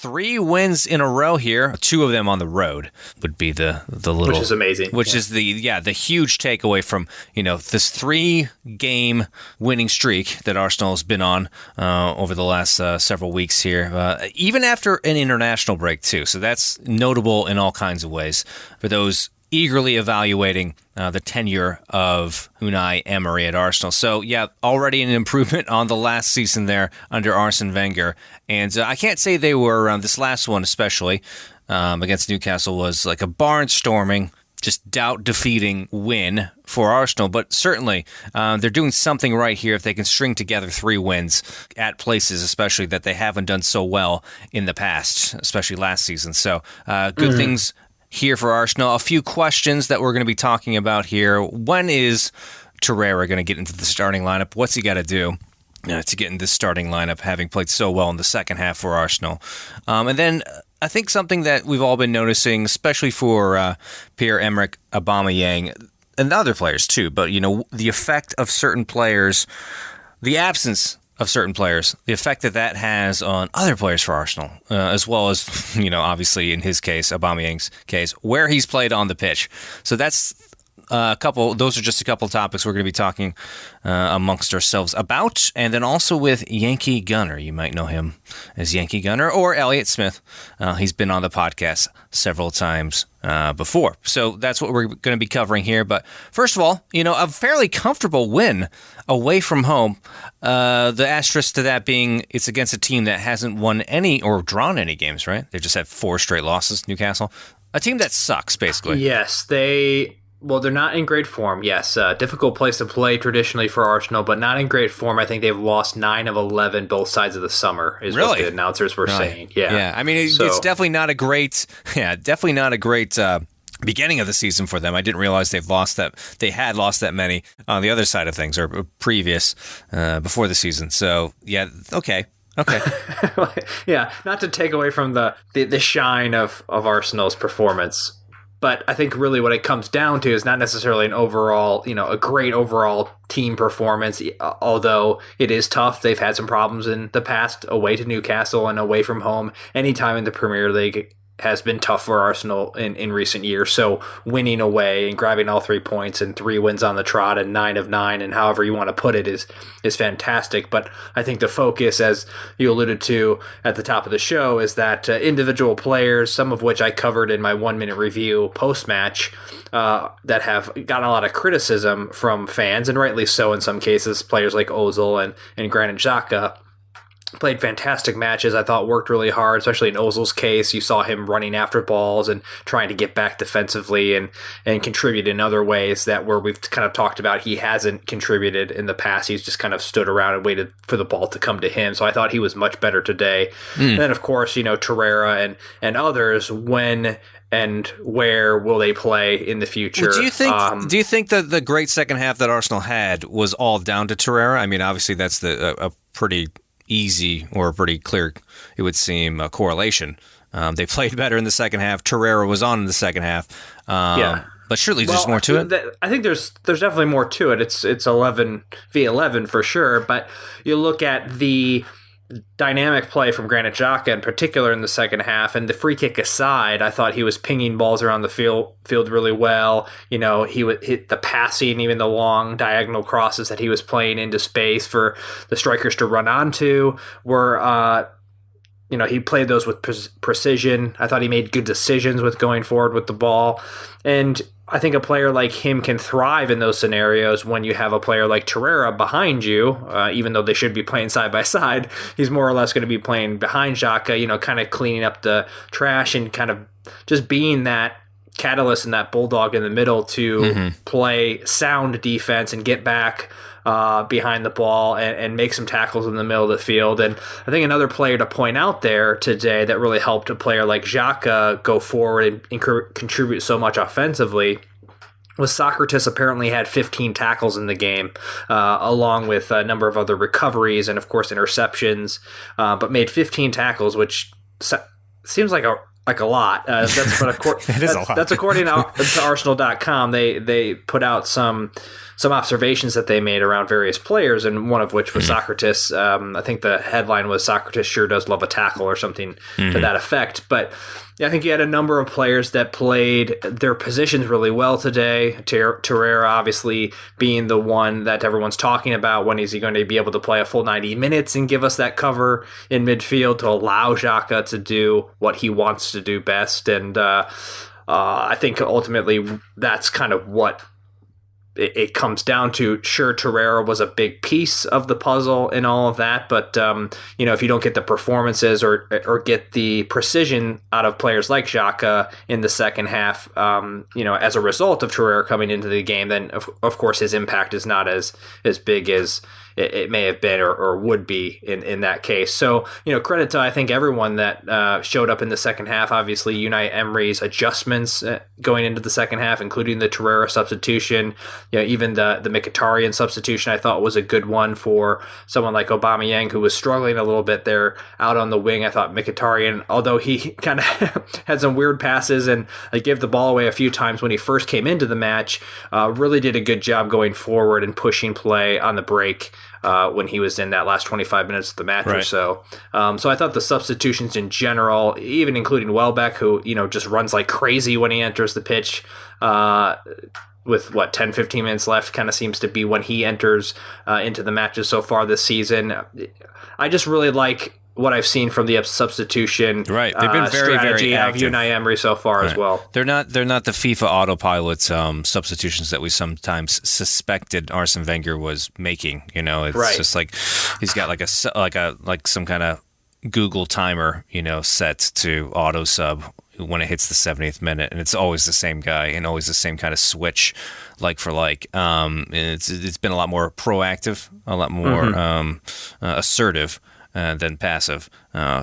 3 wins in a row here. 2 of them on the road would be the little, which is amazing. Which is the huge takeaway from this 3-game winning streak that Arsenal has been on over the last several weeks here, even after an international break too. So that's notable in all kinds of ways for those eagerly evaluating the tenure of Unai Emery at Arsenal. So, yeah, already an improvement on the last season there under Arsene Wenger. And I can't say they were, this last one especially, against Newcastle was like a barnstorming, just doubt-defeating win for Arsenal. But certainly, they're doing something right here if they can string together 3 wins at places, especially that they haven't done so well in the past, especially last season. So, good things here for Arsenal. A few questions that we're going to be talking about here. When is Torreira going to get into the starting lineup? What's he got to do to get in this starting lineup, having played so well in the second half for Arsenal? And then I think something that we've all been noticing, especially for Pierre-Emerick Aubameyang and other players too, but the effect of certain players, the absence of certain players, the effect that has on other players for Arsenal, as well as, obviously in his case, Aubameyang's case, where he's played on the pitch. So that's those are just a couple of topics we're going to be talking amongst ourselves about. And then also with Yankee Gunner. You might know him as Yankee Gunner or Elliot Smith. He's been on the podcast several times before. So that's what we're going to be covering here. But first of all, a fairly comfortable win away from home. The asterisk to that being it's against a team that hasn't won any or drawn any games, right? They've just had 4 straight losses, Newcastle. A team that sucks, basically. Yes, they're not in great form. Yes, difficult place to play traditionally for Arsenal, but not in great form. I think they've lost 9 of 11 both sides of the summer, is what the announcers were saying. Yeah. I mean, it's definitely not a great, beginning of the season for them. I didn't realize they had lost that many on the other side of things, or previous, before the season. So, yeah, okay. Yeah, not to take away from the shine of Arsenal's performance, but I think really what it comes down to is not necessarily an overall, a great overall team performance, although it is tough. They've had some problems in the past away to Newcastle and away from home. Anytime in the Premier League has been tough for Arsenal in recent years. So winning away and grabbing all 3 points and 3 wins on the trot and 9 of 9 and however you want to put it is fantastic. But I think the focus, as you alluded to at the top of the show, is that individual players, some of which I covered in my 1-minute review post-match, that have gotten a lot of criticism from fans, and rightly so in some cases, players like Ozil and Granit Xhaka, played fantastic matches. I thought worked really hard, especially in Ozil's case. You saw him running after balls and trying to get back defensively and contribute in other ways that where we've kind of talked about he hasn't contributed in the past. He's just kind of stood around and waited for the ball to come to him. So I thought he was much better today. And then, of course, Torreira and others, when and where will they play in the future? Well, do you think that the great second half that Arsenal had was all down to Torreira? I mean, obviously that's a pretty easy or a pretty clear, it would seem, correlation. They played better in the second half. Torreira was on in the second half. But surely there's more to it. I think there's definitely more to it. It's 11v11 for sure. But you look at the dynamic play from Granit Xhaka in particular in the second half, and the free kick aside, I thought he was pinging balls around the field really well. He would hit the passing, even the long diagonal crosses that he was playing into space for the strikers to run onto were he played those with precision. I thought he made good decisions with going forward with the ball. And I think a player like him can thrive in those scenarios when you have a player like Torreira behind you, even though they should be playing side by side. He's more or less going to be playing behind Xhaka, kind of cleaning up the trash and kind of just being that catalyst and that bulldog in the middle to play sound defense and get back behind the ball and make some tackles in the middle of the field. And I think another player to point out there today that really helped a player like Xhaka go forward and contribute so much offensively was Socrates. Apparently had 15 tackles in the game, along with a number of other recoveries and, of course, interceptions, but made 15 tackles, which seems like like a lot. It is a lot. That's according to Arsenal.com. They put out some observations that they made around various players, and one of which was Socrates. I think the headline was "Socrates sure does love a tackle" or something to that effect. But yeah, I think you had a number of players that played their positions really well today. Torreira obviously being the one that everyone's talking about. When is he going to be able to play a full 90 minutes and give us that cover in midfield to allow Xhaka to do what he wants to do best? And I think ultimately that's kind of what it comes down to. Sure, Torreira was a big piece of the puzzle in all of that, but if you don't get the performances or get the precision out of players like Xhaka in the second half, as a result of Torreira coming into the game, then of course his impact is not as big as it may have been or would be in that case. So, credit to, I think, everyone that showed up in the second half. Obviously, Unai Emery's adjustments going into the second half, including the Torreira substitution, even the Mkhitaryan substitution, I thought was a good one for someone like Aubameyang, who was struggling a little bit there out on the wing. I thought Mkhitaryan, although he kind of had some weird passes and gave the ball away a few times when he first came into the match, really did a good job going forward and pushing play on the break when he was in that last 25 minutes of the match or so. So I thought the substitutions in general, even including Welbeck, who, just runs like crazy when he enters the pitch, with 10, 15 minutes left, kind of seems to be when he enters into the matches so far this season. I just really like what I've seen from the substitution right. They've been very, strategy very active. of Unai Emery so far as well. They're not the FIFA autopilot substitutions that we sometimes suspected Arsene Wenger was making. It's just like he's got like some kind of Google timer, set to auto sub when it hits the 70th minute, and it's always the same guy and always the same kind of switch, like for like. It's been a lot more proactive, a lot more assertive than passive,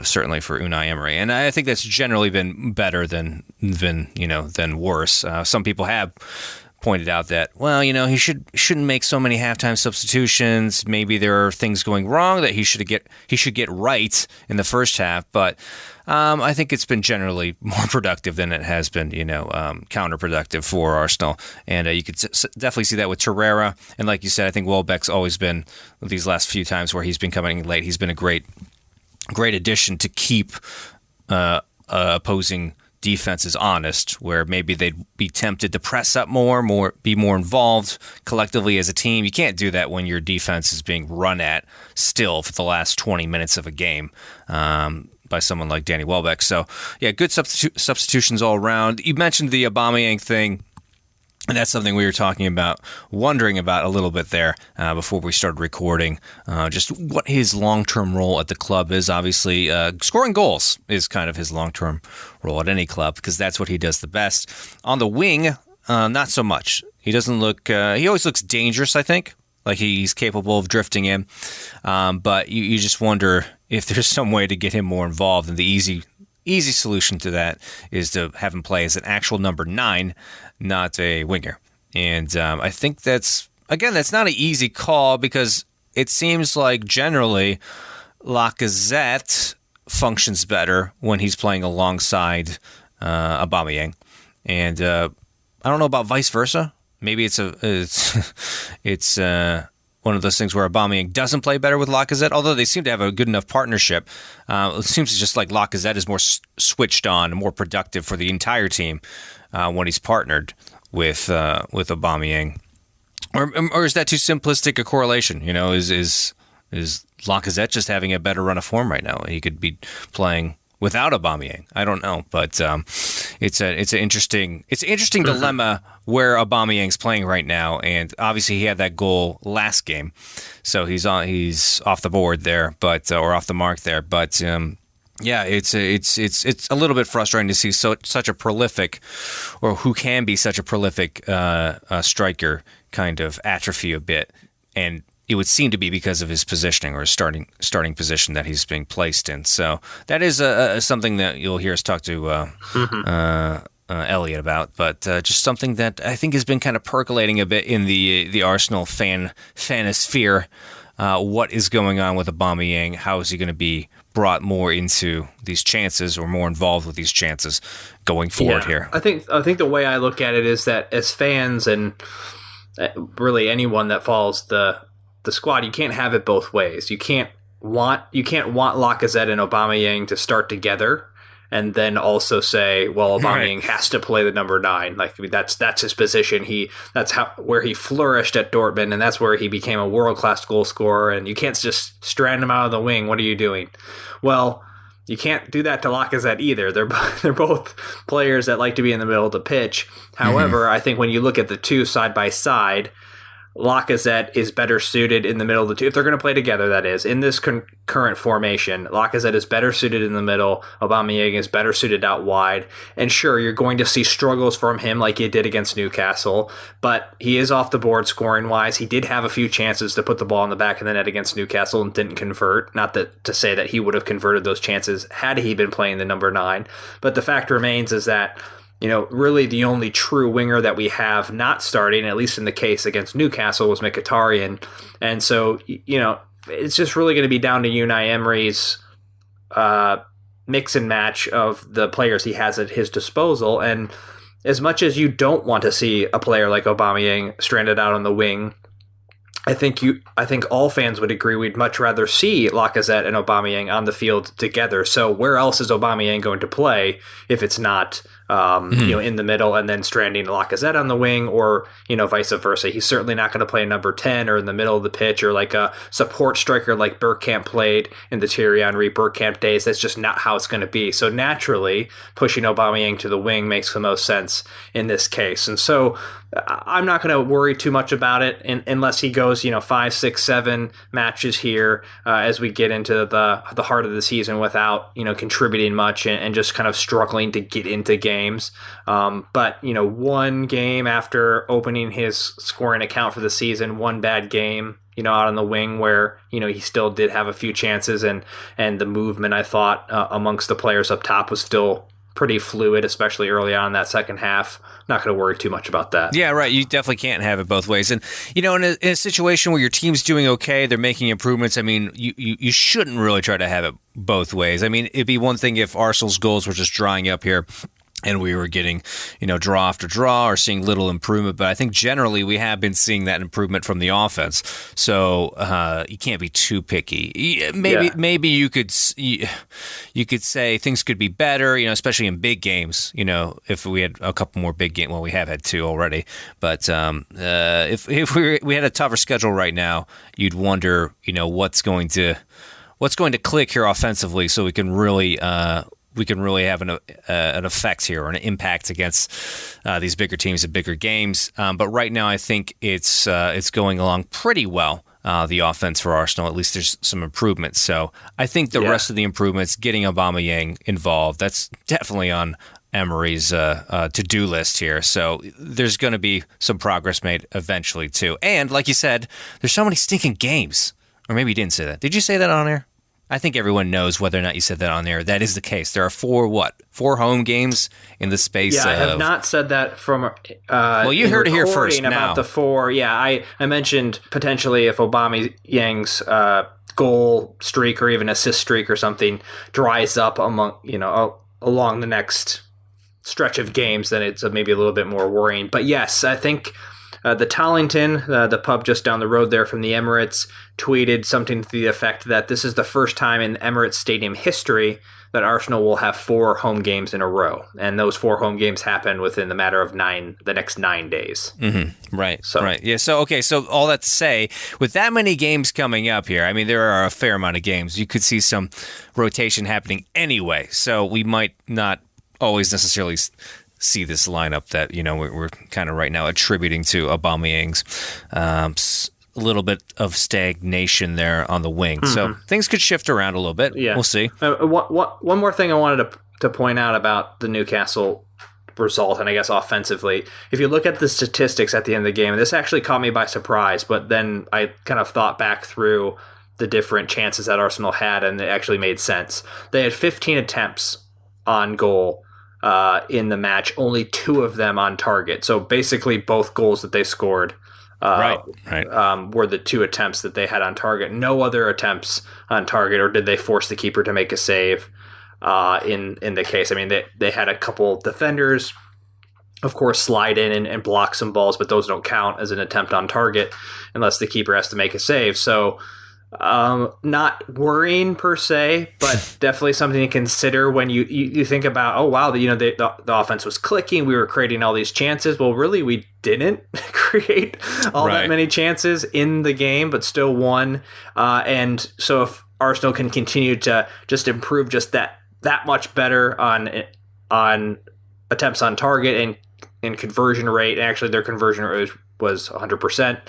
certainly for Unai Emery, and I think that's generally been better than worse. Some people have pointed out that, he shouldn't make so many halftime substitutions. Maybe there are things going wrong that he should get right in the first half. But I think it's been generally more productive than it has been, counterproductive for Arsenal. And you could definitely see that with Torreira. And like you said, I think Welbeck's always been, these last few times where he's been coming late, he's been a great addition to keep opposing defenses honest, where maybe they'd be tempted to press up be more involved collectively as a team. You can't do that when your defense is being run at still for the last 20 minutes of a game by someone like Danny Welbeck. So, yeah, good substitutions all around. You mentioned the Aubameyang thing. And that's something we were wondering about a little bit there before we started recording. Just what his long-term role at the club is. Obviously, scoring goals is kind of his long-term role at any club because that's what he does the best. On the wing, not so much. He doesn't look. He always looks dangerous, I think. Like he's capable of drifting in. But you just wonder if there's some way to get him more involved. And the easy solution to that is to have him play as an actual number 9, not a winger. And I think that's not an easy call because it seems like generally Lacazette functions better when he's playing alongside Aubameyang. And I don't know about vice versa. Maybe it's one of those things where Aubameyang doesn't play better with Lacazette, although they seem to have a good enough partnership. It seems just like Lacazette is more switched on, more productive for the entire team when he's partnered with Aubameyang. Or is that too simplistic a correlation? Is Lacazette just having a better run of form right now? He could be playing without Aubameyang. I don't know, but it's an interesting dilemma where Aubameyang's playing right now, and obviously he had that goal last game, so he's off the board there, or off the mark there. But yeah, it's a little bit frustrating to see such a prolific, or who can be such a prolific striker, kind of atrophy a bit, and it would seem to be because of his positioning or his starting position that he's being placed in. So that is something that you'll hear us talk to Elliot about, but just something that I think has been kind of percolating a bit in the Arsenal fanosphere. What is going on with Aubameyang? How is he going to be brought more into these chances or more involved with these chances going forward here. I think the way I look at it is that as fans and really anyone that follows the squad, you can't have it both ways. You can't want Lacazette and Aubameyang to start together and then also say, well, Aubameyang has to play the number 9. Like, I mean, that's his position. That's where he flourished at Dortmund, and that's where he became a world-class goal scorer. And you can't just strand him out of the wing. What are you doing? Well, you can't do that to Lacazette either. They're both players that like to be in the middle of the pitch. However, I think when you look at the two side by side, Lacazette is better suited in the middle of the two. If they're going to play together, that is. In this current formation, Lacazette is better suited in the middle. Aubameyang is better suited out wide. And sure, you're going to see struggles from him like you did against Newcastle, but he is off the board scoring-wise. He did have a few chances to put the ball in the back of the net against Newcastle and didn't convert. Not that to say that he would have converted those chances had he been playing the number 9. But the fact remains is that really the only true winger that we have not starting, at least in the case against Newcastle, was Mkhitaryan. And so, it's just really going to be down to Unai Emery's mix and match of the players he has at his disposal. And as much as you don't want to see a player like Aubameyang stranded out on the wing, I think all fans would agree we'd much rather see Lacazette and Aubameyang on the field together. So where else is Aubameyang going to play if it's not in the middle and then stranding Lacazette on the wing, or vice versa? He's certainly not going to play number 10 or in the middle of the pitch or like a support striker like Bergkamp played in the Thierry Henry Bergkamp days. That's just not how it's going to be. So naturally, pushing Aubameyang to the wing makes the most sense in this case. And so I'm not going to worry too much about it unless he goes 5, 6, 7 matches here as we get into the heart of the season without contributing much and just kind of struggling to get into games. But one game after opening his scoring account for the season, one bad game out on the wing where he still did have a few chances, and the movement, I thought, amongst the players up top was still pretty fluid, especially early on in that second half. Not going to worry too much about that. Yeah, right. You definitely can't have it both ways. And, in a situation where your team's doing okay, they're making improvements, I mean, you shouldn't really try to have it both ways. I mean, it'd be one thing if Arsenal's goals were just drying up here and we were getting, draw after draw or seeing little improvement. But I think generally we have been seeing that improvement from the offense. So you can't be too picky. Maybe you could say things could be better, especially in big games. If we had a couple more big games, well, we have had 2 already. But if we had a tougher schedule right now, you'd wonder, what's going to click here offensively, so we can really have an effect here or an impact against these bigger teams and bigger games. But right now, I think it's going along pretty well, the offense for Arsenal. At least there's some improvements. So I think the rest of the improvements, getting Aubameyang involved, that's definitely on Emery's to-do list here. So there's going to be some progress made eventually, too. And like you said, there's so many stinking games. Or maybe you didn't say that. Did you say that on air? I think everyone knows whether or not you said that on there. That is the case. There are 4 home games in the space of... I have not said that from... well, you heard it here first now. About the 4. Yeah, I mentioned potentially if Aubameyang's goal streak or even assist streak or something dries up along the next stretch of games, then it's maybe a little bit more worrying. But yes, I think... the Tollington, the pub just down the road there from the Emirates, tweeted something to the effect that this is the first time in Emirates Stadium history that Arsenal will have 4 home games in a row. And those 4 home games happen within the matter of the next 9 days. Mm-hmm. Right. So. Right. Yeah. So, okay. So all that to say, with that many games coming up here, I mean, there are a fair amount of games. You could see some rotation happening anyway. So we might not always necessarily see this lineup that we're kind of right now attributing to Aubameyang's a little bit of stagnation there on the wing. Mm-hmm. So things could shift around a little bit. Yeah. We'll see. One more thing I wanted to point out about the Newcastle result, and I guess offensively, if you look at the statistics at the end of the game, and this actually caught me by surprise, but then I kind of thought back through the different chances that Arsenal had, and it actually made sense. They had 15 attempts on goal in the match, only 2 of them on target. So basically both goals that they scored Right. were the two attempts that they had on target. No other attempts on target, or did they force the keeper to make a save in the case? I mean, they had a couple defenders, of course, slide in and block some balls, but those don't count as an attempt on target unless the keeper has to make a save. So not worrying per se, but definitely something to consider when you think about, oh wow, the offense was clicking, we were creating all these chances. Well, really, we didn't create all that many chances in the game, but still won. And so if Arsenal can continue to just improve just that much better on attempts on target and conversion rate, and actually their conversion rate was 100%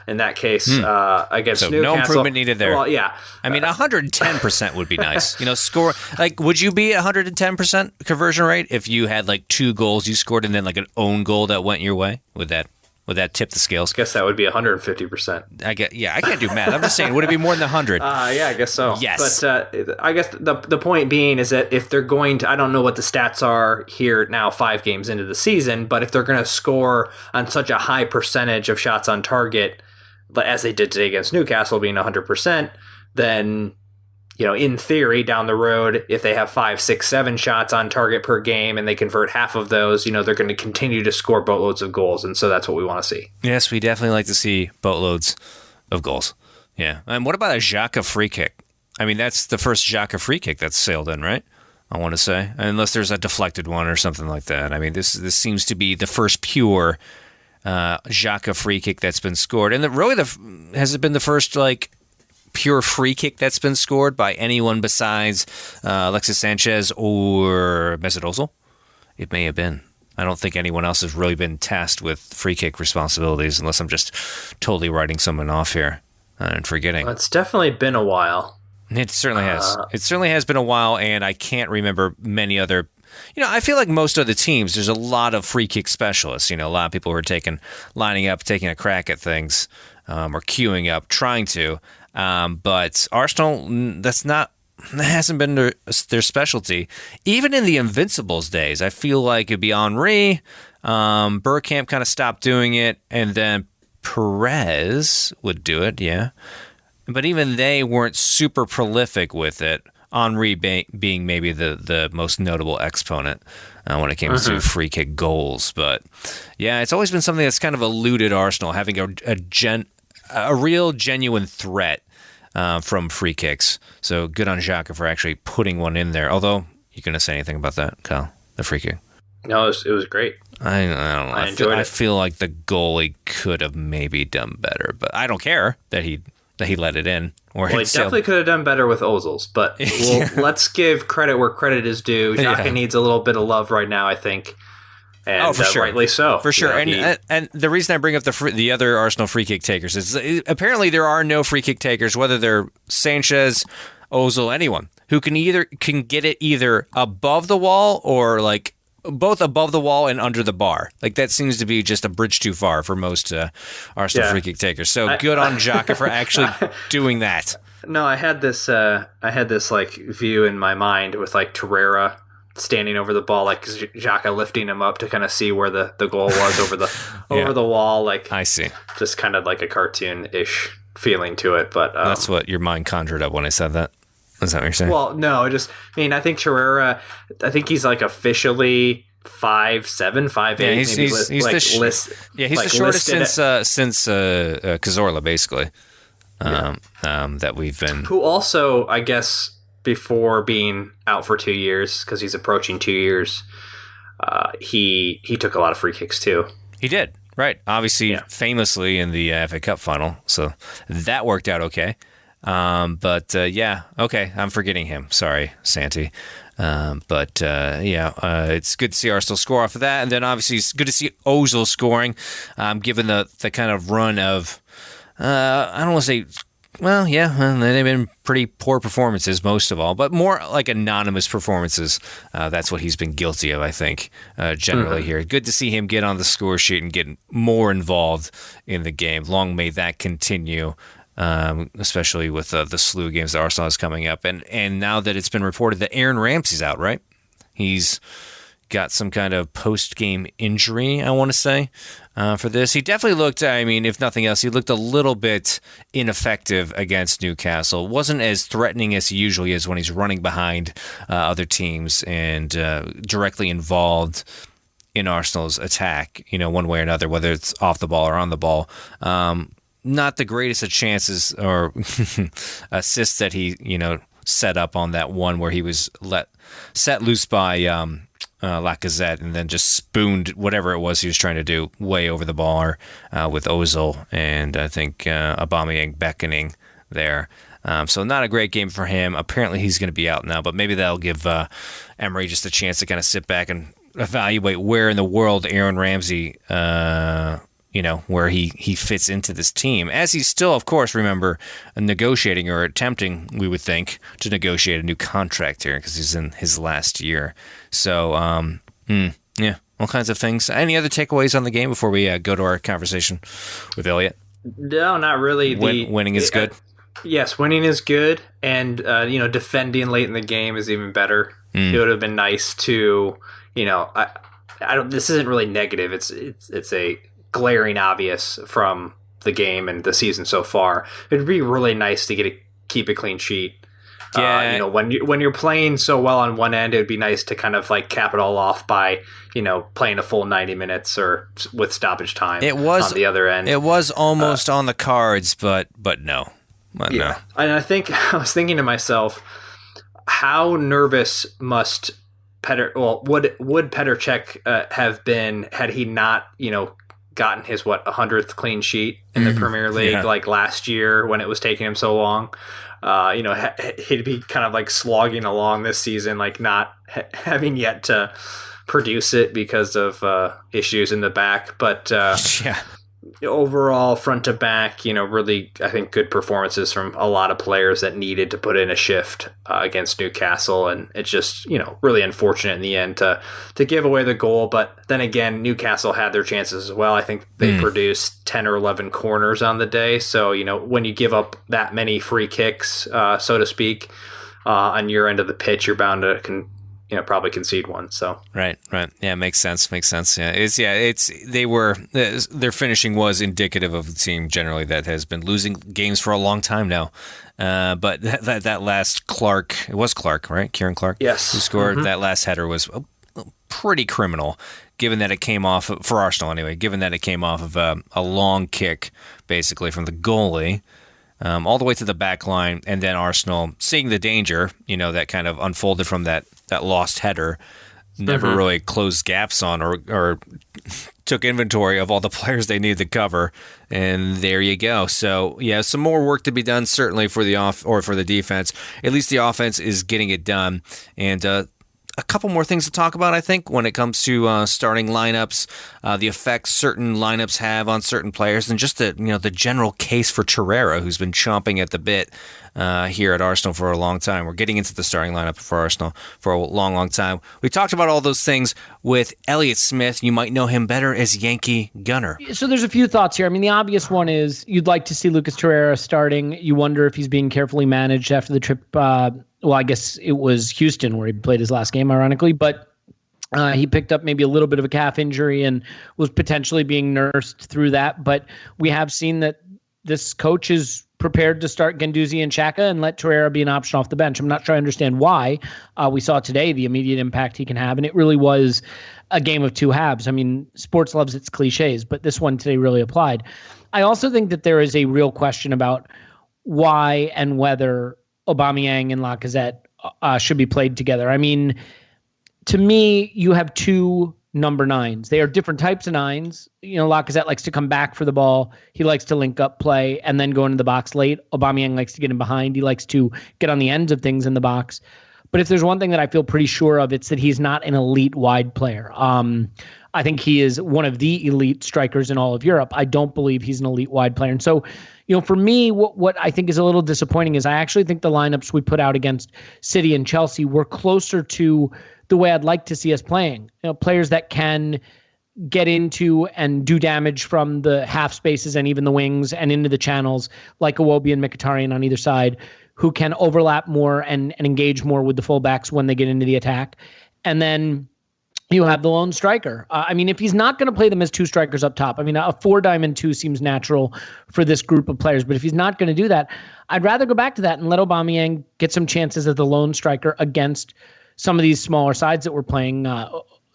in that case against Newcastle. No improvement needed there. Well, yeah. I mean, 110% would be nice. Score like, would you be 110% conversion rate if you had like 2 goals you scored and then like an own goal that went your way? Would that tip the scales? I guess that would be 150%. I can't do math. I'm just saying, would it be more than 100? Yeah, I guess so. Yes. But I guess the point being is that if they're going to, I don't know what the stats are here now 5 games into the season, but if they're going to score on such a high percentage of shots on target, as they did today against Newcastle being 100%, then, in theory, down the road, if they have 5, 6, 7 shots on target per game and they convert half of those, they're going to continue to score boatloads of goals. And so that's what we want to see. Yes, we definitely like to see boatloads of goals. Yeah. And what about a Xhaka free kick? I mean, that's the first Xhaka free kick that's sailed in, right? I want to say. Unless there's a deflected one or something like that. I mean, this seems to be the first pure Xhaka free kick that's been scored. And has it been the first, like, pure free kick that's been scored by anyone besides Alexis Sanchez or Mesut Ozil? It may have been. I don't think anyone else has really been tasked with free kick responsibilities, unless I'm just totally writing someone off here and forgetting. Well, it's definitely been a while. It certainly has. It certainly has been a while, and I can't remember many other. I feel like most other teams, there's a lot of free kick specialists. A lot of people who are lining up, taking a crack at things, or queuing up, trying to. But Arsenal, that hasn't been their specialty. Even in the Invincibles days, I feel like it'd be Henry. Bergkamp kind of stopped doing it, and then Perez would do it, yeah. But even they weren't super prolific with it. Henry being maybe the most notable exponent when it came to free kick goals. But yeah, it's always been something that's kind of eluded Arsenal, having a real genuine threat from free kicks. So good on Xhaka for actually putting one in there. Although, you going to say anything about that, Kyle? The free kick? No, it was great. I don't know. I enjoyed it. I feel like the goalie could have maybe done better, but I don't care that he let it in. Or he definitely could have done better with Ozil's, but let's give credit where credit is due. Xhaka needs a little bit of love right now, I think. And for sure. Rightly so. For sure. And the reason I bring up the other Arsenal free kick takers is apparently there are no free kick takers, whether they're Sanchez, Ozil, anyone, who can get it either above the wall or like both above the wall and under the bar. Like that seems to be just a bridge too far for most Arsenal free kick takers. So good on Xhaka for actually doing that. No, I had this like view in my mind with like Torreira standing over the ball, like Xhaka lifting him up to kind of see where the goal was over the wall. Like I see, just kind of like a cartoon-ish feeling to it. But that's what your mind conjured up when I said that. Is that what you're saying? Well, no, I think Torreira, I think he's like officially 5'7", 5'8". Yeah, he's the shortest since Cazorla, basically. That we've been. Who also, I guess, before being out for 2 years, because he's approaching 2 years, he took a lot of free kicks too. He did, right? Obviously, famously in the FA Cup final, so that worked out okay. Okay, I'm forgetting him. Sorry, Santi. It's good to see Arsenal score off of that, and then obviously it's good to see Ozil scoring, given the kind of run of, I don't want to say, they've been pretty poor performances most of all, but more like anonymous performances. That's what he's been guilty of, I think, generally here. Good to see him get on the score sheet and get more involved in the game. Long may that continue. Especially with the slew of games that Arsenal is coming up. And now that it's been reported that Aaron Ramsey's out, right? He's got some kind of post-game injury, I want to say, for this. He definitely looked, I mean, if nothing else, he looked a little bit ineffective against Newcastle. Wasn't as threatening as he usually is when he's running behind other teams and directly involved in Arsenal's attack, one way or another, whether it's off the ball or on the ball. Not the greatest of chances or assists that he, set up on that one where he was set loose by Lacazette and then just spooned whatever it was he was trying to do way over the bar with Ozil and I think Aubameyang beckoning there. So not a great game for him. Apparently he's going to be out now, but maybe that'll give Emery just a chance to kind of sit back and evaluate where in the world Aaron Ramsey where he fits into this team, as he's still, of course, remember, negotiating or attempting, we would think, to negotiate a new contract here because he's in his last year. So, all kinds of things. Any other takeaways on the game before we go to our conversation with Elliot? No, not really. Winning is good? Yes, winning is good, and, defending late in the game is even better. It would have been nice to, I don't. This isn't really negative. It's a glaring obvious from the game and the season so far. It'd be really nice to keep a clean sheet. Yeah. When you're playing so well on one end, it'd be nice to kind of like cap it all off by, playing a full 90 minutes or with stoppage time on the other end. It was almost on the cards, but no. No. And I was thinking to myself, how nervous must would Petr Cech have been had he not, gotten his 100th clean sheet in the Premier League like last year when it was taking him so long. He'd be kind of like slogging along this season, like not having yet to produce it because of issues in the back. But overall, front to back, really, I think good performances from a lot of players that needed to put in a shift against Newcastle. And it's just, really unfortunate in the end to give away the goal. But then again, Newcastle had their chances as well. I think they produced 10 or 11 corners on the day. So, when you give up that many free kicks, so to speak, on your end of the pitch, you're bound to probably concede one. So right, yeah, makes sense. Yeah, their finishing was indicative of the team generally that has been losing games for a long time now. But that last Clark, it was Clark, right? Kieran Clark, yes, who scored that last header was pretty criminal, given that it came off for Arsenal anyway. Given that it came off of a long kick, basically from the goalie. All the way to the back line, and then Arsenal, seeing the danger, that kind of unfolded from that lost header, never really closed gaps on or took inventory of all the players they needed to cover, and there you go. So, yeah, some more work to be done, certainly for the defense. At least the offense is getting it done, and a couple more things to talk about, I think, when it comes to starting lineups, the effects certain lineups have on certain players, and just the general case for Torreira, who's been chomping at the bit here at Arsenal for a long time. We're getting into the starting lineup for Arsenal for a long time. We talked about all those things with Elliot Smith. You might know him better as Yankee Gunner. So there's a few thoughts here. I mean, the obvious one is you'd like to see Lucas Torreira starting. You wonder if he's being carefully managed after the trip. Well, I guess it was Houston where he played his last game, ironically, but he picked up maybe a little bit of a calf injury and was potentially being nursed through that. But we have seen that this coach is prepared to start Guendouzi and Xhaka and let Torreira be an option off the bench. I'm not sure I understand why. We saw today the immediate impact he can have, and it really was a game of two halves. I mean, sports loves its cliches, but this one today really applied. I also think that there is a real question about why and whether Aubameyang and Lacazette should be played together. I mean, to me, you have two number nines. They are different types of nines. Lacazette likes to come back for the ball. He likes to link up play and then go into the box late. Aubameyang likes to get in behind. He likes to get on the ends of things in the box. But if there's one thing that I feel pretty sure of, it's that he's not an elite wide player. I think he is one of the elite strikers in all of Europe. I don't believe he's an elite wide player. And so, for me, what I think is a little disappointing is I actually think the lineups we put out against City and Chelsea were closer to the way I'd like to see us playing. Players that can get into and do damage from the half spaces and even the wings and into the channels, like Iwobi and Mkhitaryan on either side, who can overlap more and engage more with the fullbacks when they get into the attack. And then you have the lone striker. I mean, if he's not going to play them as two strikers up top, I mean, a 4-diamond-2 seems natural for this group of players. But if he's not going to do that, I'd rather go back to that and let Aubameyang get some chances as the lone striker against some of these smaller sides that we're playing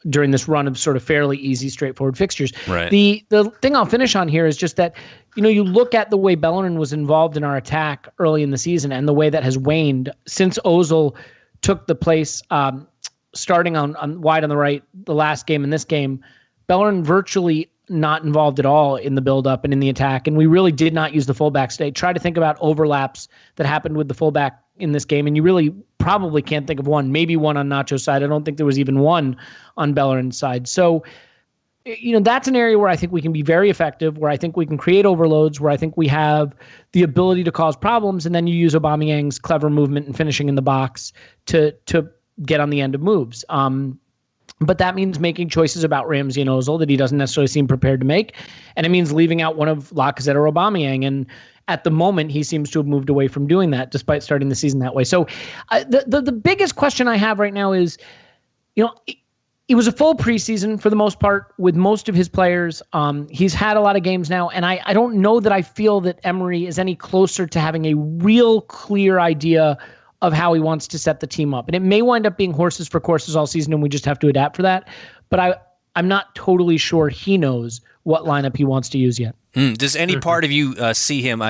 during this run of sort of fairly easy, straightforward fixtures. Right. The thing I'll finish on here is just that, you look at the way Bellerin was involved in our attack early in the season and the way that has waned since Ozil took the place starting on wide on the right, the last game and this game. Bellerin virtually not involved at all in the build-up and in the attack, and we really did not use the fullbacks today. Try to think about overlaps that happened with the fullback in this game, and you really probably can't think of one. Maybe one on Nacho's side. I don't think there was even one on Bellerin's side. So, that's an area where I think we can be very effective, where I think we can create overloads, where I think we have the ability to cause problems, and then you use Aubameyang's clever movement and finishing in the box to get on the end of moves. But that means making choices about Ramsey and Ozil that he doesn't necessarily seem prepared to make. And it means leaving out one of Lacazette or Aubameyang. And at the moment, he seems to have moved away from doing that, despite starting the season that way. So the biggest question I have right now is, it was a full preseason for the most part with most of his players. He's had a lot of games now. And I don't know that I feel that Emery is any closer to having a real clear idea of how he wants to set the team up. And it may wind up being horses for courses all season, and we just have to adapt for that. But I'm not totally sure he knows what lineup he wants to use yet. Does any part of you see him,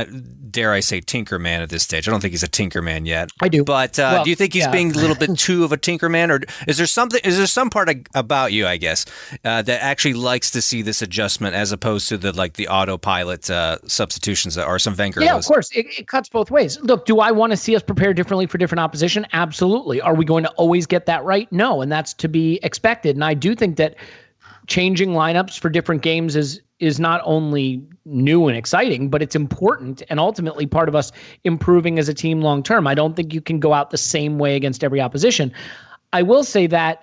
dare I say, Tinkerman at this stage? I don't think he's a Tinkerman yet. I do. But do you think he's being a little bit too of a Tinkerman? Or is there some part about you, I guess, that actually likes to see this adjustment as opposed to the autopilot substitutions that Arsene Wenger Yeah, does? of course. It cuts both ways. Look, do I want to see us prepare differently for different opposition? Absolutely. Are we going to always get that right? No, and that's to be expected. And I do think that changing lineups for different games is not only new and exciting, but it's important and ultimately part of us improving as a team long term. I don't think you can go out the same way against every opposition. I will say that,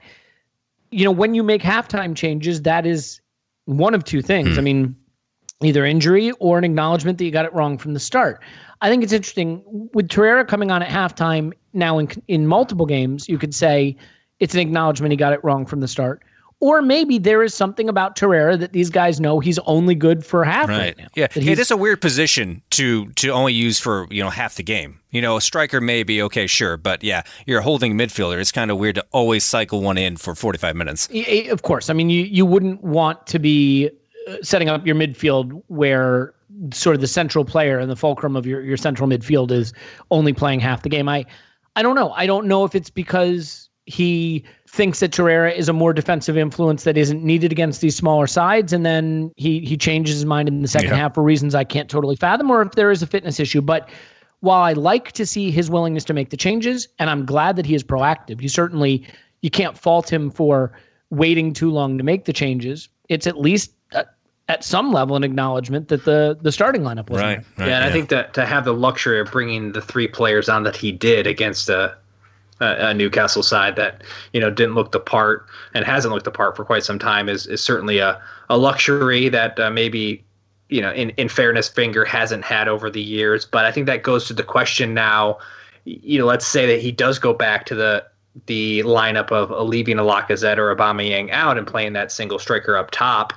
when you make halftime changes, that is one of two things. I mean, either injury or an acknowledgement that you got it wrong from the start. I think it's interesting with Torreira coming on at halftime now in multiple games. You could say it's an acknowledgement he got it wrong from the start. Or maybe there is something about Torreira that these guys know he's only good for half right now. Yeah, it's a weird position to only use for half the game. A striker may be okay, sure, but yeah, you're a holding midfielder. It's kind of weird to always cycle one in for 45 minutes. Of course, I mean you wouldn't want to be setting up your midfield where sort of the central player and the fulcrum of your central midfield is only playing half the game. I don't know. I don't know if it's because he thinks that Torreira is a more defensive influence that isn't needed against these smaller sides, and then he changes his mind in the second half for reasons I can't totally fathom, or if there is a fitness issue. But while I like to see his willingness to make the changes, and I'm glad that he is proactive, you can't fault him for waiting too long to make the changes. It's at least at some level an acknowledgement that the starting lineup wasn't right. And I think that to have the luxury of bringing the three players on that he did against a Newcastle side that didn't look the part and hasn't looked the part for quite some time is certainly a luxury that maybe in fairness Wenger hasn't had over the years. But I think that goes to the question now. Let's say that he does go back to the lineup of leaving a Lacazette or Aubameyang out and playing that single striker up top.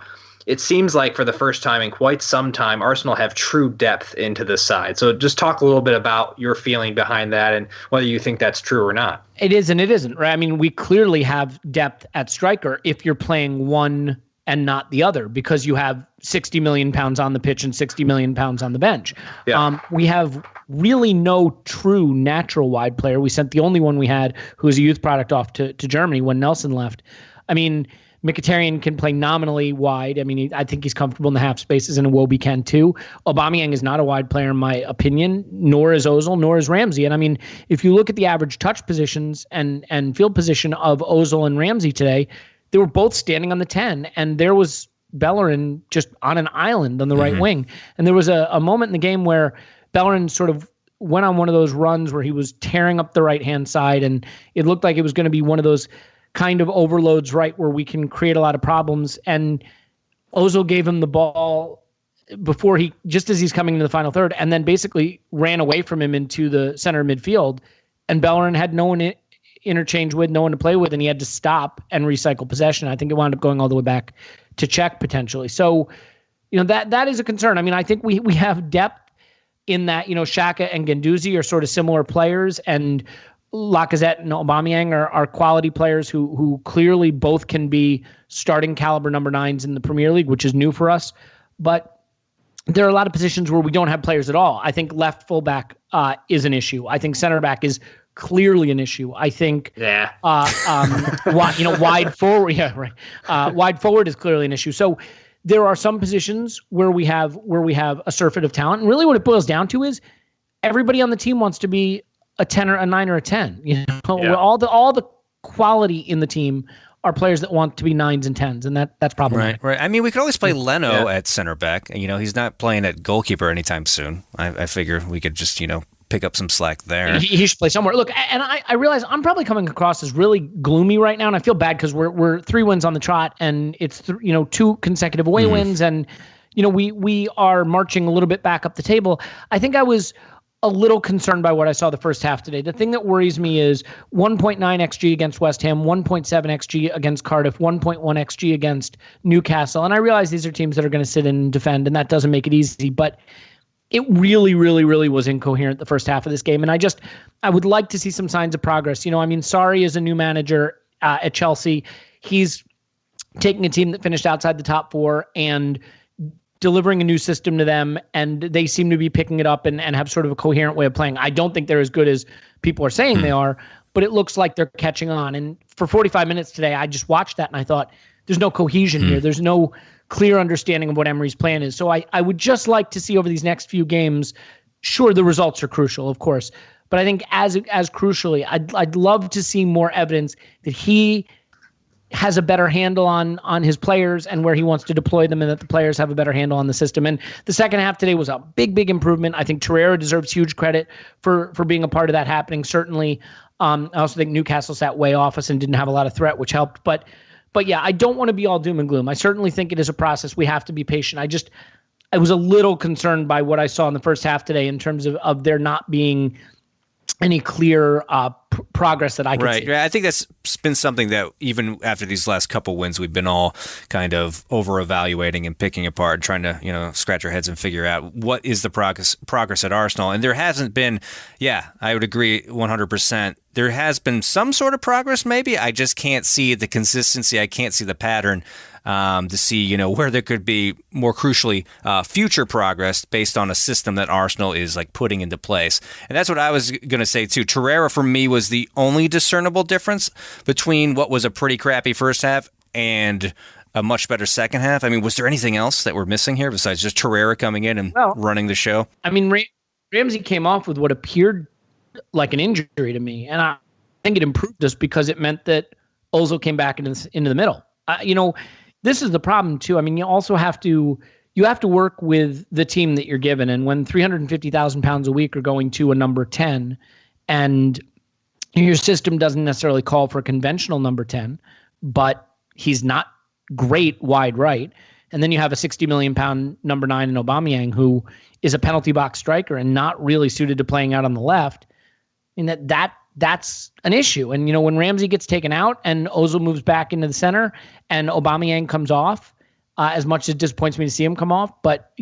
It seems like for the first time in quite some time, Arsenal have true depth into this side. So just talk a little bit about your feeling behind that and whether you think that's true or not. It is and it isn't, right? I mean, we clearly have depth at striker if you're playing one and not the other, because you have 60 million pounds on the pitch and 60 million pounds on the bench. Yeah. We have really no true natural wide player. We sent the only one we had who was a youth product off to Germany when Nelson left. I mean, Mkhitaryan can play nominally wide. I mean, I think he's comfortable in the half spaces, and Iwobi can too. Aubameyang is not a wide player in my opinion, nor is Ozil, nor is Ramsey. And I mean, if you look at the average touch positions and field position of Ozil and Ramsey today, they were both standing on the 10, and there was Bellerin just on an island on the right wing. And there was a moment in the game where Bellerin sort of went on one of those runs where he was tearing up the right-hand side, and it looked like it was going to be one of those kind of overloads, right, where we can create a lot of problems. And Ozil gave him the ball just as he's coming into the final third, and then basically ran away from him into the center midfield. And Bellerin had no one interchange with, no one to play with, and he had to stop and recycle possession. I think it wound up going all the way back to Czech potentially. So, that is a concern. I mean, I think we have depth in that, Xhaka and Guendouzi are sort of similar players, and Lacazette and Aubameyang are quality players who clearly both can be starting caliber number 9s in the Premier League, which is new for us. But there are a lot of positions where we don't have players at all. I think left fullback is an issue. I think center back is clearly an issue. I think wide forward, wide forward is clearly an issue. So there are some positions where we have a surfeit of talent, and really what it boils down to is everybody on the team wants to be a 10 or a 9 or a 10. All the quality in the team are players that want to be 9s and 10s, and that's problematic. Right. I mean, we could always play Leno at center back. He's not playing at goalkeeper anytime soon. I figure we could just pick up some slack there. He should play somewhere. Look, and I realize I'm probably coming across as really gloomy right now, and I feel bad because we're 3 wins on the trot, and it's 2 consecutive away wins, and we are marching a little bit back up the table. I think I was a little concerned by what I saw the first half today. The thing that worries me is 1.9 XG against West Ham, 1.7 XG against Cardiff, 1.1 XG against Newcastle, and I realize these are teams that are going to sit in and defend, and that doesn't make it easy, but it really, really, really was incoherent the first half of this game. And I would like to see some signs of progress. Sarri is a new manager at Chelsea. He's taking a team that finished outside the top 4 and delivering a new system to them. And they seem to be picking it up and have sort of a coherent way of playing. I don't think they're as good as people are saying they are, but it looks like they're catching on. And for 45 minutes today, I just watched that and I thought, there's no cohesion here. There's no clear understanding of what Emery's plan is. So I would just like to see over these next few games, sure, the results are crucial, of course, but I think as crucially, I'd love to see more evidence that he has a better handle on his players and where he wants to deploy them, and that the players have a better handle on the system. And the second half today was a big improvement. I think Torreira deserves huge credit for being a part of that happening. Certainly, I also think Newcastle sat way off us and didn't have a lot of threat, which helped. But yeah, I don't want to be all doom and gloom. I certainly think it is a process. We have to be patient. I was a little concerned by what I saw in the first half today in terms of there not being any clear progress that I could see. Right. I think that's been something that even after these last couple wins, we've been all kind of over-evaluating and picking apart, trying to, scratch our heads and figure out what is the progress at Arsenal. And there hasn't been, I would agree 100%. There has been some sort of progress, maybe. I just can't see the consistency. I can't see the pattern to see, where there could be more crucially future progress based on a system that Arsenal is like putting into place. And that's what I was going to say too. Torreira for me was the only discernible difference between what was a pretty crappy first half and a much better second half. I mean, was there anything else that we're missing here besides just Torreira coming in and running the show? I mean, Ramsey came off with what appeared like an injury to me, and I think it improved us because it meant that Ozil came back into the middle. This is the problem too. I mean, you also have to work with the team that you're given, and when £350,000 a week are going to a number 10, and your system doesn't necessarily call for a conventional number 10, but he's not great wide right, and then you have a £60 million number 9 in Aubameyang, who is a penalty box striker and not really suited to playing out on the left. I mean, that's an issue. And, when Ramsey gets taken out and Ozil moves back into the center and Aubameyang comes off, as much as it disappoints me to see him come off, but,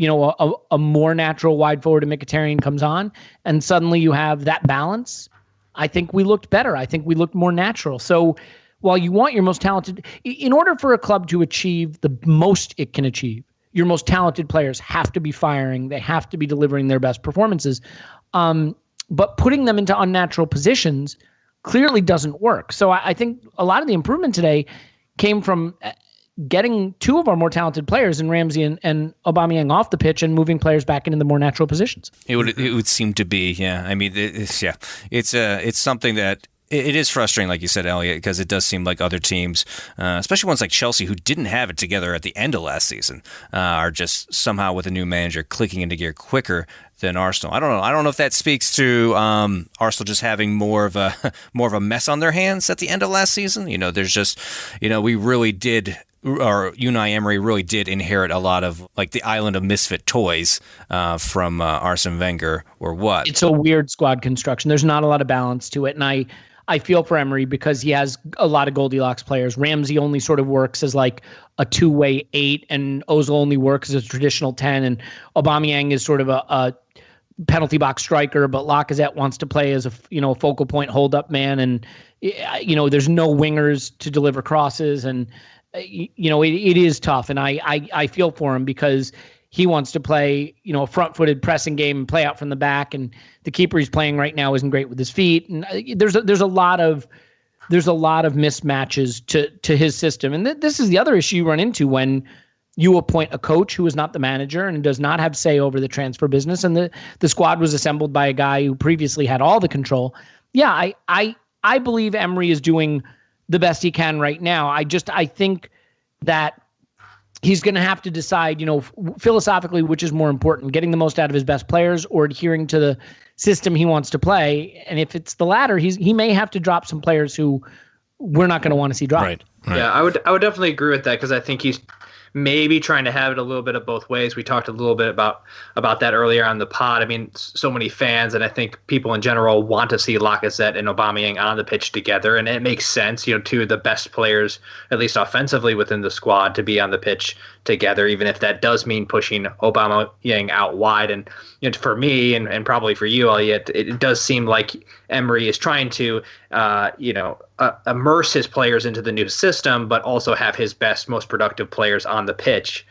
a more natural wide forward in Mkhitaryan comes on, and suddenly you have that balance. I think we looked better. I think we looked more natural. So while you want your most talented, in order for a club to achieve the most it can achieve, your most talented players have to be firing. They have to be delivering their best performances. But putting them into unnatural positions clearly doesn't work. So I think a lot of the improvement today came from getting 2 of our more talented players in Ramsey and Aubameyang off the pitch and moving players back into the more natural positions. It would seem to be, yeah. I mean, it's something that. It is frustrating, like you said, Elliot, because it does seem like other teams, especially ones like Chelsea, who didn't have it together at the end of last season, are just somehow with a new manager clicking into gear quicker than Arsenal. I don't know. I don't know if that speaks to Arsenal just having more of a mess on their hands at the end of last season. There's just, we really did. Or Unai Emery really did inherit a lot of like the island of misfit toys from Arsene Wenger, or what? It's a weird squad construction. There's not a lot of balance to it, and I feel for Emery because he has a lot of Goldilocks players. Ramsey only sort of works as like a two-way 8, and Ozil only works as a traditional 10, and Aubameyang is sort of a penalty box striker, but Lacazette wants to play as a focal point hold-up man, and there's no wingers to deliver crosses, and it is tough, and I feel for him because he wants to play, a front-footed pressing game and play out from the back, and the keeper he's playing right now isn't great with his feet. And there's a lot of mismatches to his system, and this is the other issue you run into when you appoint a coach who is not the manager and does not have say over the transfer business, and the squad was assembled by a guy who previously had all the control. Yeah, I believe Emery is doing the best he can right now. I think that he's going to have to decide, philosophically, which is more important, getting the most out of his best players or adhering to the system he wants to play. And if it's the latter, he may have to drop some players who we're not going to want to see drop. Right. Yeah, I would definitely agree with that because I think he's maybe trying to have it a little bit of both ways. We talked a little bit about that earlier on the pod. I mean, so many fans and I think people in general want to see Lacazette and Aubameyang on the pitch together, and it makes sense, two of the best players, at least offensively within the squad, to be on the pitch together, even if that does mean pushing Aubameyang out wide. And for me and probably for you, Elliot, it does seem like Emery is trying to immerse his players into the new system, but also have his best, most productive players on the pitch,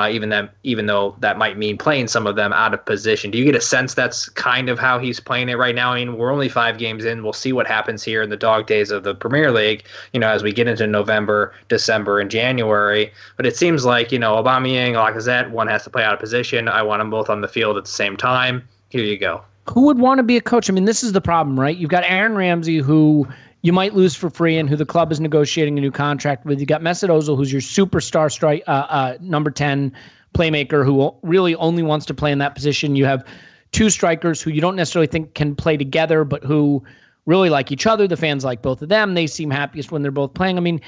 even though that might mean playing some of them out of position. Do you get a sense that's kind of how he's playing it right now? I mean, we're only 5 games in. We'll see what happens here in the dog days of the Premier League, as we get into November, December, and January. But it seems like, Aubameyang, Lacazette, one has to play out of position. I want them both on the field at the same time. Here you go. Who would want to be a coach? I mean, this is the problem, right? You've got Aaron Ramsey, who you might lose for free and who the club is negotiating a new contract with. You got Mesut Ozil, who's your superstar number 10 playmaker who really only wants to play in that position. You have 2 strikers who you don't necessarily think can play together, but who really like each other. The fans like both of them. They seem happiest when they're both playing. I mean,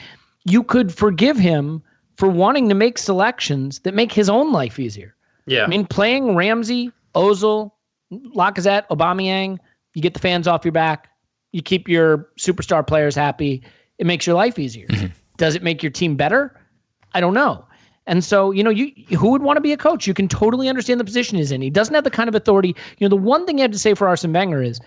you could forgive him for wanting to make selections that make his own life easier. Yeah. I mean, playing Ramsey, Ozil, Lacazette, Aubameyang, you get the fans off your back. You keep your superstar players happy. It makes your life easier. Mm-hmm. Does it make your team better? I don't know. And so, who would want to be a coach? You can totally understand the position he's in. He doesn't have the kind of authority. The one thing you had to say for Arsene Wenger is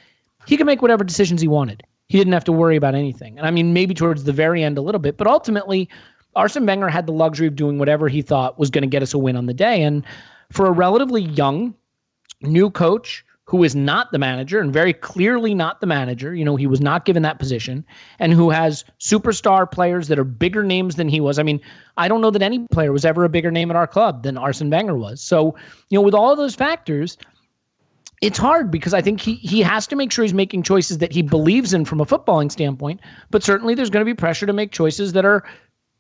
he could make whatever decisions he wanted. He didn't have to worry about anything. And I mean, maybe towards the very end a little bit, but ultimately, Arsene Wenger had the luxury of doing whatever he thought was going to get us a win on the day. And for a relatively young, new coach who is not the manager and very clearly not the manager, he was not given that position, and who has superstar players that are bigger names than he was. I mean, I don't know that any player was ever a bigger name at our club than Arsene Wenger was. So, with all of those factors, it's hard because I think he has to make sure he's making choices that he believes in from a footballing standpoint, but certainly there's going to be pressure to make choices that are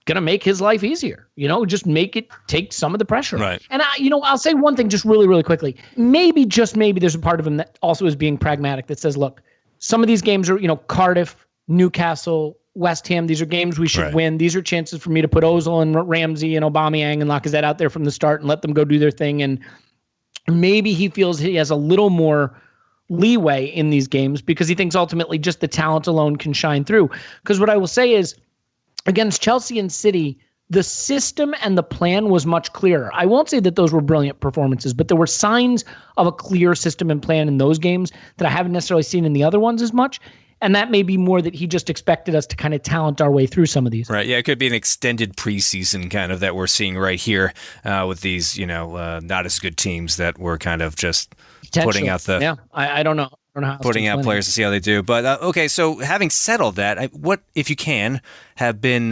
going to make his life easier, just make it take some of the pressure. Right. And I'll say one thing just really, really quickly. Maybe, just maybe, there's a part of him that also is being pragmatic that says, look, some of these games are, Cardiff, Newcastle, West Ham, these are games we should win. These are chances for me to put Ozil and Ramsey and Aubameyang and Lacazette out there from the start and let them go do their thing. And maybe he feels he has a little more leeway in these games because he thinks ultimately just the talent alone can shine through. Because what I will say is, against Chelsea and City, the system and the plan was much clearer. I won't say that those were brilliant performances, but there were signs of a clear system and plan in those games that I haven't necessarily seen in the other ones as much. And that may be more that he just expected us to kind of talent our way through some of these. Right. Yeah, it could be an extended preseason kind of that we're seeing right here with these, not as good teams that were kind of just putting out the... Yeah, I don't know. Putting out players to see how they do. But, okay, so having settled that, what, if you can, have been,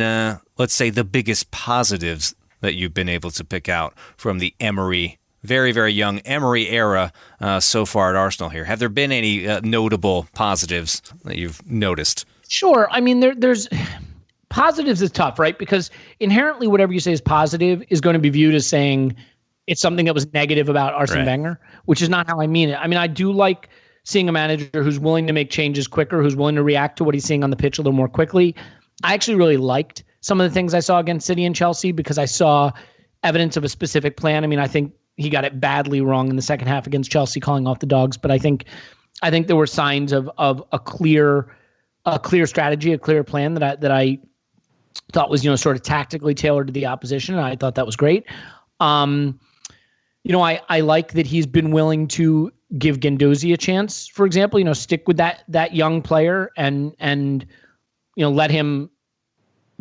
let's say, the biggest positives that you've been able to pick out from the Emery, very, very young Emery era so far at Arsenal here? Have there been any notable positives that you've noticed? Sure. I mean, there's... Positives is tough, right? Because inherently whatever you say is positive is going to be viewed as saying it's something that was negative about Arsene Wenger, which is not how I mean it. I mean, I do like seeing a manager who's willing to make changes quicker, who's willing to react to what he's seeing on the pitch a little more quickly. I actually really liked some of the things I saw against City and Chelsea because I saw evidence of a specific plan. I mean, I think he got it badly wrong in the second half against Chelsea, calling off the dogs, but I think there were signs of a clear a clear strategy, a clear plan that I thought was, sort of tactically tailored to the opposition. And I thought that was great. I like that he's been willing to give Guendouzi a chance, for example, stick with that young player and let him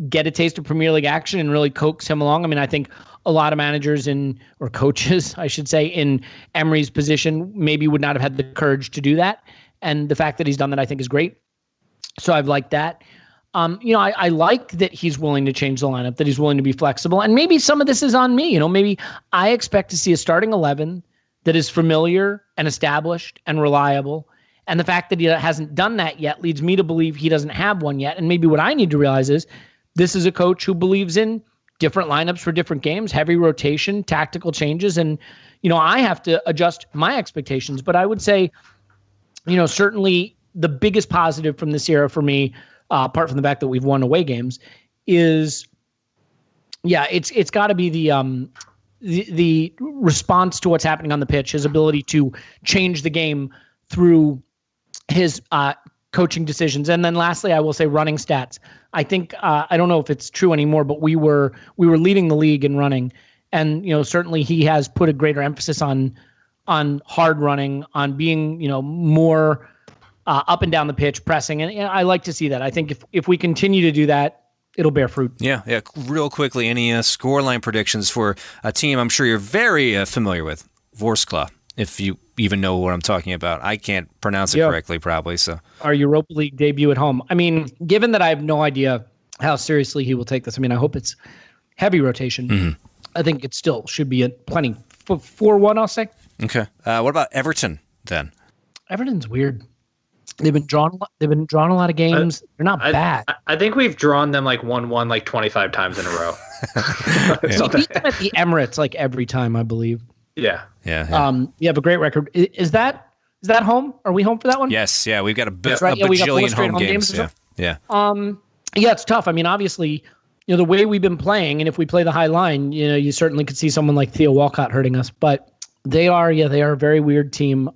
get a taste of Premier League action and really coax him along. I mean, I think a lot of managers or coaches, I should say, in Emery's position maybe would not have had the courage to do that. And the fact that he's done that, I think, is great. So I've liked that. I like that he's willing to change the lineup, that he's willing to be flexible. And maybe some of this is on me. Maybe I expect to see a starting 11 that is familiar and established and reliable. And the fact that he hasn't done that yet leads me to believe he doesn't have one yet. And maybe what I need to realize is this is a coach who believes in different lineups for different games, heavy rotation, tactical changes. And, I have to adjust my expectations. But I would say, certainly the biggest positive from this era for me, apart from the fact that we've won away games, is, it's got to be the response to what's happening on the pitch, his ability to change the game through his coaching decisions. And then lastly, I will say running stats. I think, I don't know if it's true anymore, but we were leading the league in running. And, certainly he has put a greater emphasis on hard running, on being, more up and down the pitch, pressing. And I like to see that. I think if we continue to do that, it'll bear fruit. Yeah. Real quickly, any scoreline predictions for a team I'm sure you're very familiar with, Vorskla, if you even know what I'm talking about. I can't pronounce it correctly, probably. So our Europa League debut at home. I mean, given that I have no idea how seriously he will take this, I mean, I hope it's heavy rotation. Mm-hmm. I think it still should be plenty. 4-1, I'll say. Okay. What about Everton then? Everton's weird. They've been drawn a lot of games. They're not bad. I think we've drawn them 1-1 25 times in a row. We beat them at the Emirates every time, I believe. Yeah. You have a great record. Is that home? Are we home for that one? Yes. Yeah. We've got a right. bajillion We got 4 straight home games. Yeah. It's tough. I mean, obviously, the way we've been playing, and if we play the high line, you certainly could see someone like Theo Walcott hurting us. But they are a very weird team.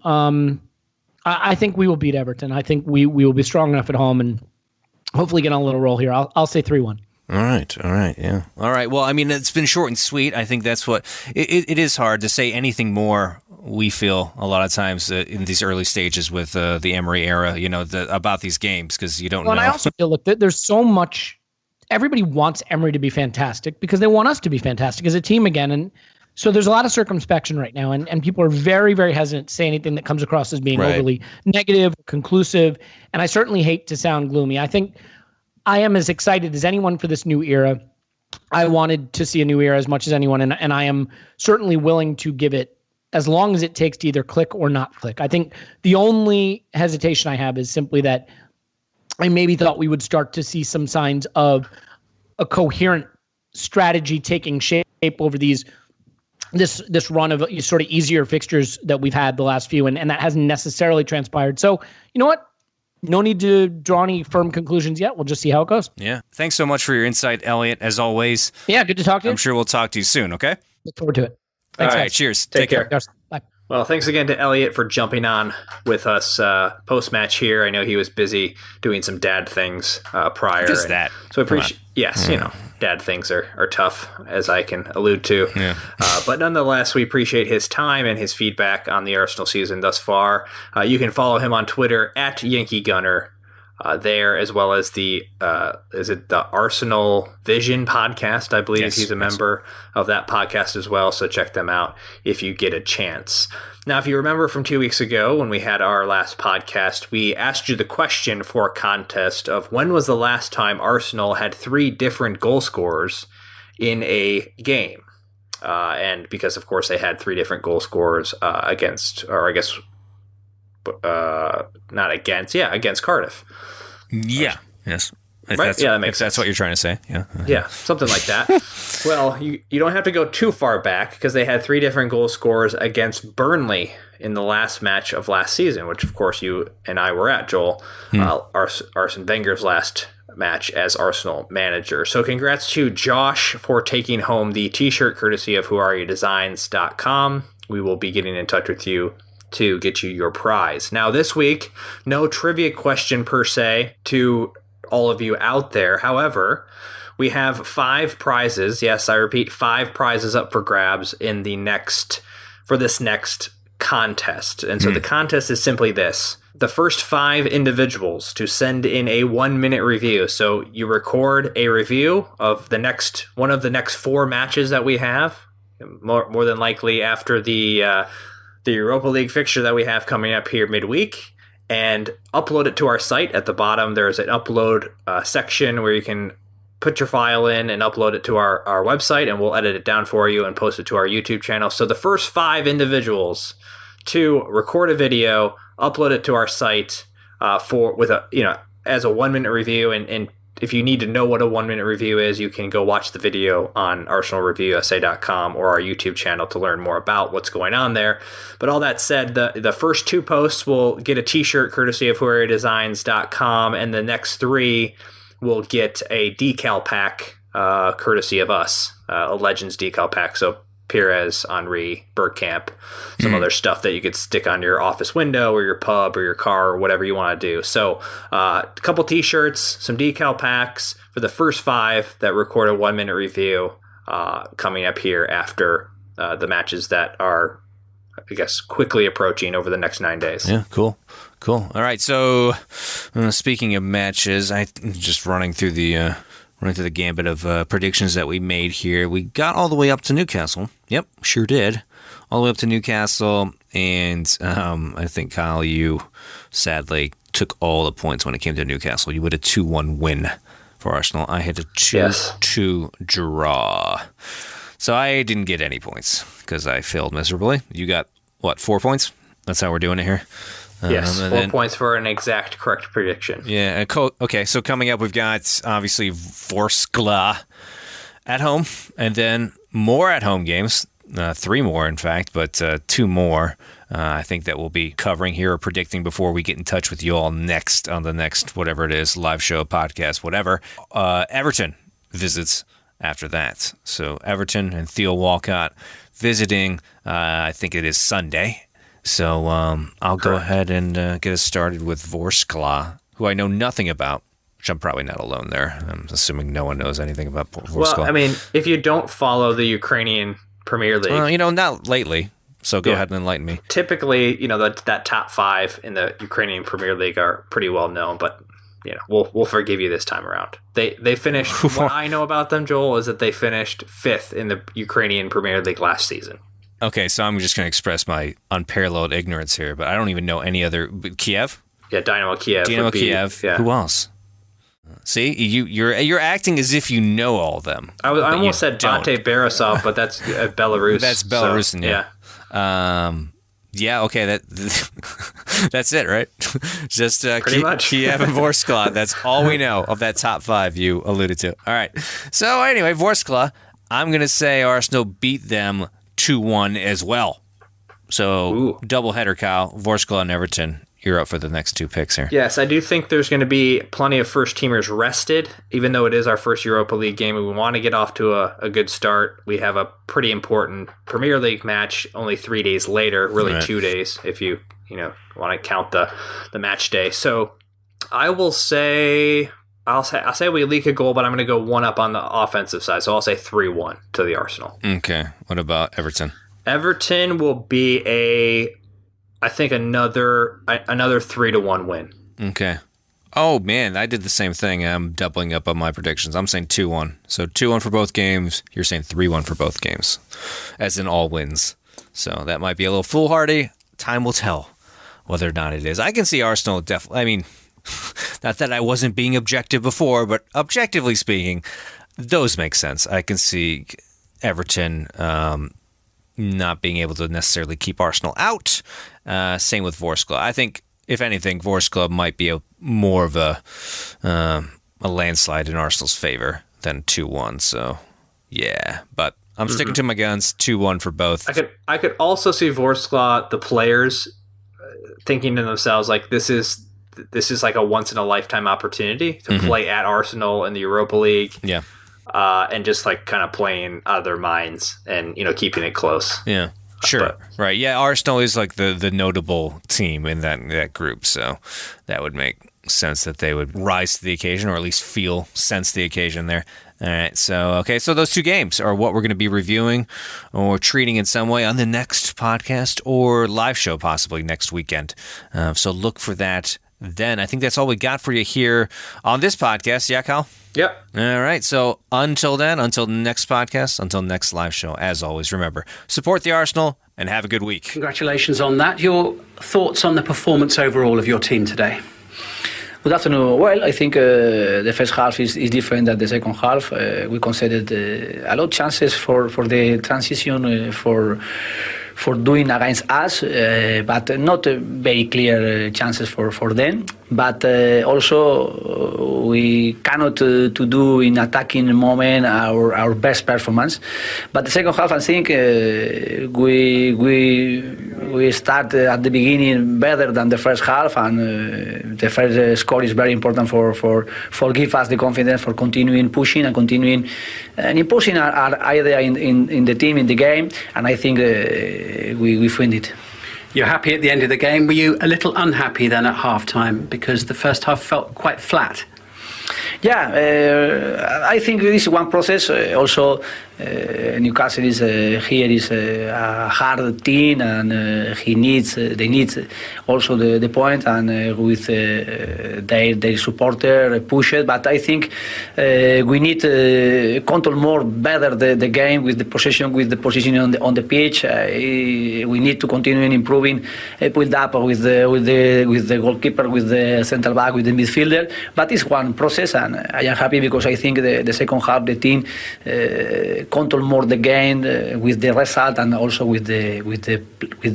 I think we will beat Everton. I think we will be strong enough at home and hopefully get on a little roll here. I'll say 3-1. All right. Yeah. All right. Well, I mean, it's been short and sweet. I think that's what it is hard to say anything more. We feel a lot of times in these early stages with the Emery era, about these games because you don't know. And I also feel there's so much. Everybody wants Emery to be fantastic because they want us to be fantastic as a team again. And so there's a lot of circumspection right now, and people are very, very hesitant to say anything that comes across as being overly negative, conclusive. And I certainly hate to sound gloomy. I think I am as excited as anyone for this new era. I wanted to see a new era as much as anyone, and I am certainly willing to give it as long as it takes to either click or not click. I think the only hesitation I have is simply that I maybe thought we would start to see some signs of a coherent strategy taking shape over this run of sort of easier fixtures that we've had the last few, and that hasn't necessarily transpired. So, you know what? No need to draw any firm conclusions yet. We'll just see how it goes. Yeah. Thanks so much for your insight, Elliot, as always. Yeah, good to talk to you. I'm sure we'll talk to you soon, okay? Look forward to it. Thanks, all right, guys. cheers. Take care. Bye. Well, thanks again to Elliot for jumping on with us post-match here. I know he was busy doing some dad things prior. Just that. So I appreciate. Yes, dad things are tough, as I can allude to. Yeah. But nonetheless, we appreciate his time and his feedback on the Arsenal season thus far. You can follow him on Twitter at Yankee Gunner. There, as well as the Arsenal Vision podcast. I believe he's a member of that podcast as well, so check them out if you get a chance. Now, if you remember from 2 weeks ago when we had our last podcast, we asked you the question for a contest of when was the last time Arsenal had 3 different goal scorers in a game. And because, of course, they had 3 different goal scorers against Cardiff. Yeah. Yes. Right? That makes sense. That's what you're trying to say. Yeah. Yeah, something like that. Well, you don't have to go too far back because they had 3 different goal scorers against Burnley in the last match of last season, which, of course, you and I were at, Joel. Arsene Wenger's last match as Arsenal manager. So congrats to Josh for taking home the t-shirt courtesy of whoareyoudesigns.com. We will be getting in touch with you to get you your prize. Now, this week, no trivia question per se to all of you out there. However, we have 5 prizes. Yes, I repeat, 5 prizes up for grabs for this next contest. And so the contest is simply this. The first 5 individuals to send in a 1-minute review. So you record a review of one of the next 4 matches that we have, more than likely after the Europa League fixture that we have coming up here midweek, and upload it to our site. At the bottom, there's an upload section where you can put your file in and upload it to our website, and we'll edit it down for you and post it to our YouTube channel. So the first 5 individuals to record a video, upload it to our site as a 1-minute review. And if you need to know what a 1-minute review is, you can go watch the video on ArsenalReviewUSA.com or our YouTube channel to learn more about what's going on there. But all that said, the first 2 posts will get a t-shirt courtesy of HuerdeDesigns.com, and the next 3 will get a decal pack courtesy of us, a Legends decal pack. So Pires, Henry, Bergkamp, some other stuff that you could stick on your office window or your pub or your car or whatever you want to do. So a couple t-shirts, some decal packs for the first 5 that record a 1-minute review coming up here after the matches that are, I guess, quickly approaching over the next 9 days. Yeah, cool. All right, so speaking of matches, I'm just running through the gambit of predictions that we made here. We got all the way up to Newcastle. Yep, sure did. All the way up to Newcastle, and I think, Kyle, you sadly took all the points when it came to Newcastle. You had a 2-1 win for Arsenal. I had a 2-2 draw. So I didn't get any points because I failed miserably. You got, 4 points? That's how we're doing it here? Yes, 4 points for an exact correct prediction. Yeah. Okay, so coming up, we've got, obviously, Vorskla at home, and then more at-home games. 3 more, in fact, but 2 more I think that we'll be covering here or predicting before we get in touch with you all next on the next, whatever it is, live show, podcast, whatever. Everton visits after that. So Everton and Theo Walcott visiting, I think it is Sunday. So I'll go ahead and get us started with Vorskla, who I know nothing about, which I'm probably not alone there. I'm assuming no one knows anything about Vorskla. Well, I mean, if you don't follow the Ukrainian Premier League... not lately. So go ahead and enlighten me. Typically, that top 5 in the Ukrainian Premier League are pretty well known, but we'll forgive you this time around. They finished... What I know about them, Joel, is that they finished 5th in the Ukrainian Premier League last season. Okay, so I'm just going to express my unparalleled ignorance here, but I don't even know any other... Kiev? Yeah, Dynamo Kiev. Yeah. Who else? See, you're acting as if you know all of them. I almost said Bate Borisov, but that's Belarus. That's Belarusian, so, yeah. Okay, that's it, right? Just pretty much. Kiev and Vorskla. That's all we know of that top 5 you alluded to. All right. So anyway, Vorskla, I'm going to say Arsenal beat them 2-1 as well. So doubleheader, Kyle. Vorskla and Everton. You're up for the next 2 picks here. Yes, I do think there's going to be plenty of first-teamers rested, even though it is our first Europa League game. We want to get off to a good start. We have a pretty important Premier League match only 3 days later, really 2 days if you want to count the match day. So I'll say we leak a goal, but I'm going to go 1 up on the offensive side. So I'll say 3-1 to the Arsenal. Okay. What about Everton? Everton will be I think another 3-1 win. Okay. Oh, man, I did the same thing. I'm doubling up on my predictions. I'm saying 2-1. So 2-1 for both games. You're saying 3-1 for both games, as in all wins. So that might be a little foolhardy. Time will tell whether or not it is. I can see Arsenal definitely. I mean, not that I wasn't being objective before, but objectively speaking, those make sense. I can see Everton not being able to necessarily keep Arsenal out. Same with Vorskla. I think, if anything, Vorskla might be more of a landslide in Arsenal's favor than 2-1. So, yeah. But I'm sticking to my guns. 2-1 for both. I could also see Vorskla, the players, thinking to themselves, like, this is like a once-in-a-lifetime opportunity to play at Arsenal in the Europa League. Yeah. And just like kind of playing out of their minds and keeping it close. Yeah. Sure. Right. Yeah. Arsenal is like the notable team in that group. So that would make sense that they would rise to the occasion, or at least sense the occasion there. All right. So those two games are what we're going to be reviewing or treating in some way on the next podcast or live show, possibly next weekend. So look for that then. I think that's all we got for you here on this podcast. Yeah, Kyle? Yep. All right. So until then, until next podcast, until next live show, as always, remember, support the Arsenal and have a good week. Congratulations on that. Your thoughts on the performance overall of your team today? Good afternoon. Well, I think the first half is different than the second half. We conceded a lot of chances for the transition for doing against us, but not very clear chances for them. But also we cannot to do in attacking moment our best performance. But the second half, I think we start at the beginning better than the first half, and the first score is very important for give us the confidence for continuing pushing and continuing and imposing our idea in the team, in the game, and I think we find it. You're happy at the end of the game. Were you a little unhappy then at half-time because the first half felt quite flat? Yeah, I think this is one process. Also, Newcastle is a hard team, and they need also the point, and with their supporter push it. But I think we need to control more better the game with the position on the pitch. We need to continue improving build up with the goalkeeper, with the centre back, with the midfielder. But it's one process, and I am happy because I think the second half the team control more the game with the result and also with the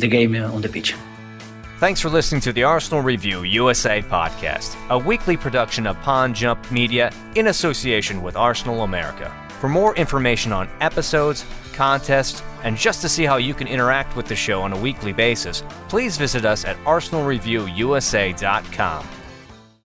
game on the pitch. Thanks for listening to the Arsenal Review USA podcast, a weekly production of Pond Jump Media in association with Arsenal America. For more information on episodes, contests, and just to see how you can interact with the show on a weekly basis, please visit us at arsenalreviewusa.com.